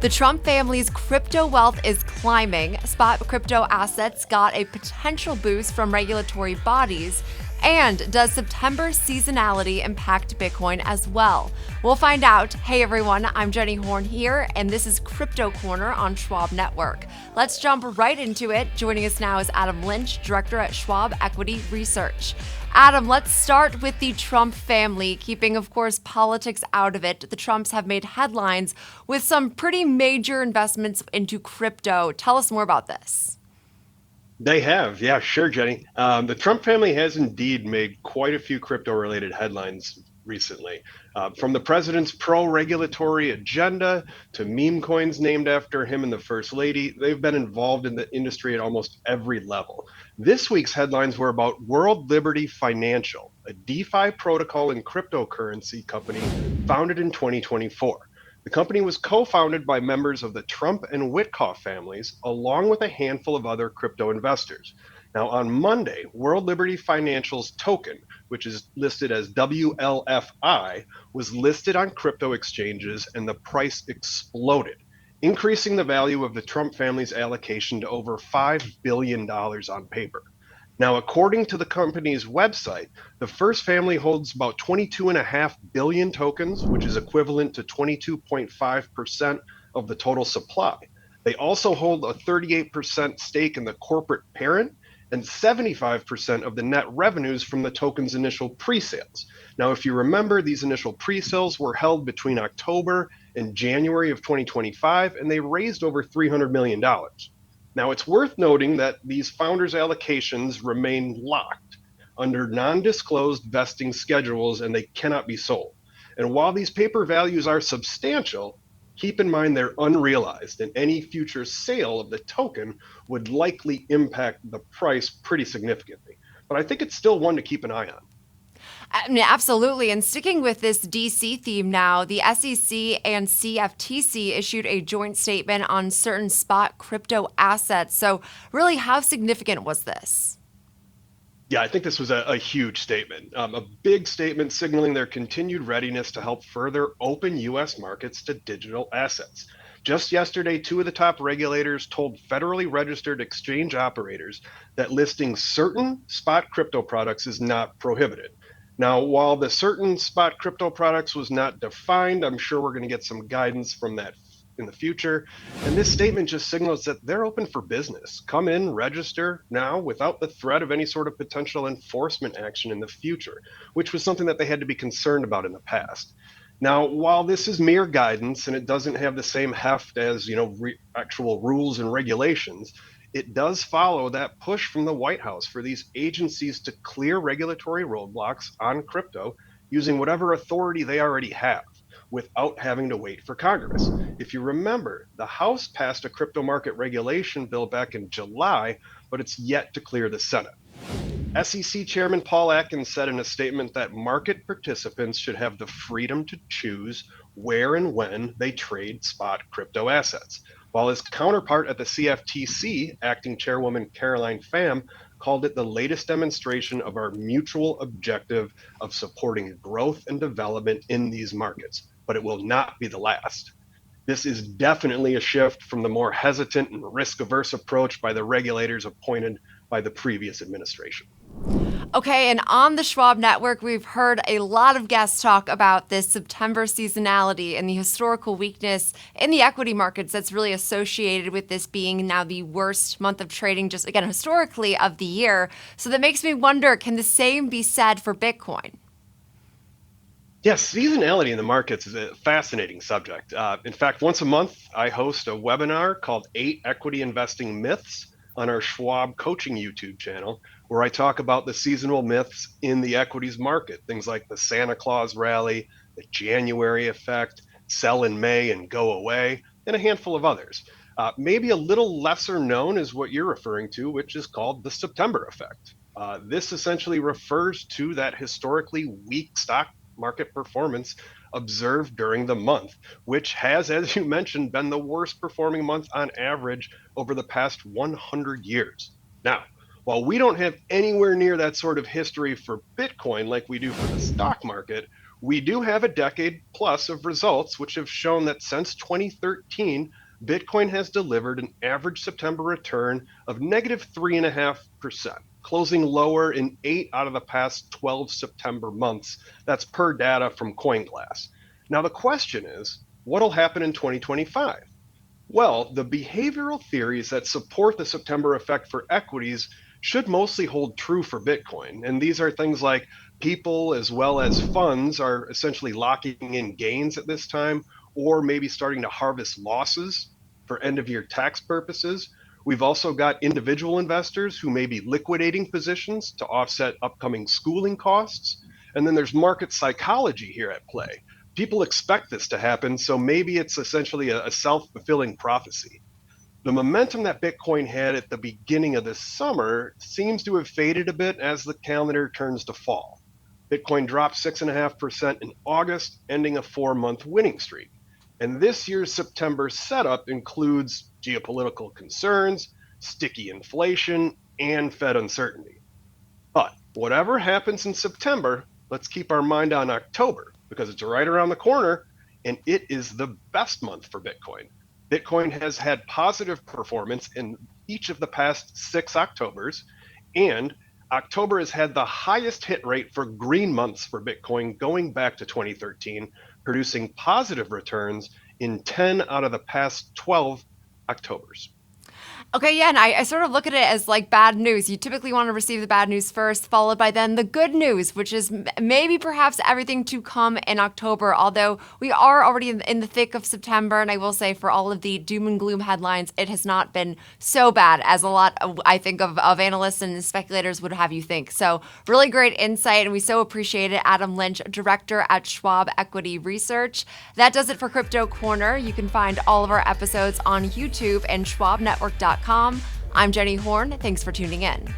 The Trump family's crypto wealth is climbing. Spot crypto assets got a potential boost from regulatory bodies. And does September seasonality impact Bitcoin as well? We'll find out. Hey everyone, I'm Jenny Horne here, and this is Crypto Corner on Schwab Network. Let's jump right into it. Joining us now is Adam Lynch, Director at Schwab Equity Research. Adam, let's start with the Trump family, keeping, of course, politics out of it. The Trumps have made headlines with some pretty major investments into crypto. Tell us more about this. They have, yeah, sure, Jenny. The Trump family has indeed made quite a few crypto-related headlines recently. From the president's pro-regulatory agenda to meme coins named after him and the First Lady, they've been involved in the industry at almost every level. This week's headlines were about World Liberty Financial, a DeFi protocol and cryptocurrency company founded in 2024. The company was co-founded by members of the Trump and Witkoff families, along with a handful of other crypto investors. Now, on Monday, World Liberty Financial's token, which is listed as WLFI, was listed on crypto exchanges and the price exploded, increasing the value of the Trump family's allocation to over $5 billion on paper. Now, according to the company's website, the First family holds about 22.5 billion tokens, which is equivalent to 22.5% of the total supply. They also hold a 38% stake in the corporate parent and 75% of the net revenues from the token's initial pre-sales. Now, if you remember, these initial pre-sales were held between October and January of 2025, and they raised over $300 million. Now, it's worth noting that these founders' allocations remain locked under non-disclosed vesting schedules, and they cannot be sold. And while these paper values are substantial, keep in mind they're unrealized, and any future sale of the token would likely impact the price pretty significantly. But I think it's still one to keep an eye on. I mean, absolutely. And sticking with this DC theme now, the SEC and CFTC issued a joint statement on certain spot crypto assets. So really, how significant was this? Yeah, I think this was a huge statement, a big statement signaling their continued readiness to help further open U.S. markets to digital assets. Just yesterday, two of the top regulators told federally registered exchange operators that listing certain spot crypto products is not prohibited. Now, while the certain spot crypto products was not defined, I'm sure we're going to get some guidance from that in the future. And this statement just signals that they're open for business. Come in, register now without the threat of any sort of potential enforcement action in the future, which was something that they had to be concerned about in the past. Now, while this is mere guidance and it doesn't have the same heft as, actual rules and regulations, it does follow that push from the White House for these agencies to clear regulatory roadblocks on crypto using whatever authority they already have without having to wait for Congress. If you remember, the House passed a crypto market regulation bill back in July, but it's yet to clear the Senate. SEC Chairman Paul Atkins said in a statement that market participants should have the freedom to choose where and when they trade spot crypto assets, while his counterpart at the CFTC, acting chairwoman Caroline Pham, called it the latest demonstration of our mutual objective of supporting growth and development in these markets, but it will not be the last. This is definitely a shift from the more hesitant and risk-averse approach by the regulators appointed by the previous administration. Okay, and on the Schwab Network, we've heard a lot of guests talk about this September seasonality and the historical weakness in the equity markets that's really associated with this being now the worst month of trading, just again, historically of the year. So that makes me wonder, can the same be said for Bitcoin? Yes, seasonality in the markets is a fascinating subject. In fact, once a month, I host a webinar called 8 Equity Investing Myths on our Schwab Coaching YouTube channel, where I talk about the seasonal myths in the equities market, things like the Santa Claus rally, the January effect, sell in May and go away, and a handful of others. Maybe a little lesser known is what you're referring to, which is called the September effect. This essentially refers to that historically weak stock market performance observed during the month, which has, as you mentioned, been the worst performing month on average over the past 100 years. Now, while we don't have anywhere near that sort of history for Bitcoin like we do for the stock market, we do have a decade plus of results which have shown that since 2013, Bitcoin has delivered an average September return of negative 3.5%, closing lower in 8 out of the past 12 September months. That's per data from CoinGlass. Now, the question is, what'll happen in 2025? Well, the behavioral theories that support the September effect for equities should mostly hold true for Bitcoin. And these are things like people as well as funds are essentially locking in gains at this time, or maybe starting to harvest losses for end of year tax purposes. We've also got individual investors who may be liquidating positions to offset upcoming schooling costs. And then there's market psychology here at play. People expect this to happen, so maybe it's essentially a self-fulfilling prophecy. The momentum that Bitcoin had at the beginning of this summer seems to have faded a bit as the calendar turns to fall. Bitcoin dropped 6.5% in August, ending a 4-month winning streak. And this year's September setup includes geopolitical concerns, sticky inflation, and Fed uncertainty. But whatever happens in September, let's keep our mind on October, because it's right around the corner, and it is the best month for Bitcoin. Bitcoin has had positive performance in each of the past 6 Octobers, and October has had the highest hit rate for green months for Bitcoin going back to 2013, producing positive returns in 10 out of the past 12 Octobers. Okay, yeah, and I sort of look at it as like bad news. You typically want to receive the bad news first, followed by then the good news, which is maybe perhaps everything to come in October, although we are already in the thick of September. And I will say, for all of the doom and gloom headlines, it has not been so bad as a lot, I think, of analysts and speculators would have you think. So really great insight, and we so appreciate it. Adam Lynch, director at Schwab Equity Research. That does it for Crypto Corner. You can find all of our episodes on YouTube and schwabnetwork.com. I'm Jenny Horne. Thanks for tuning in.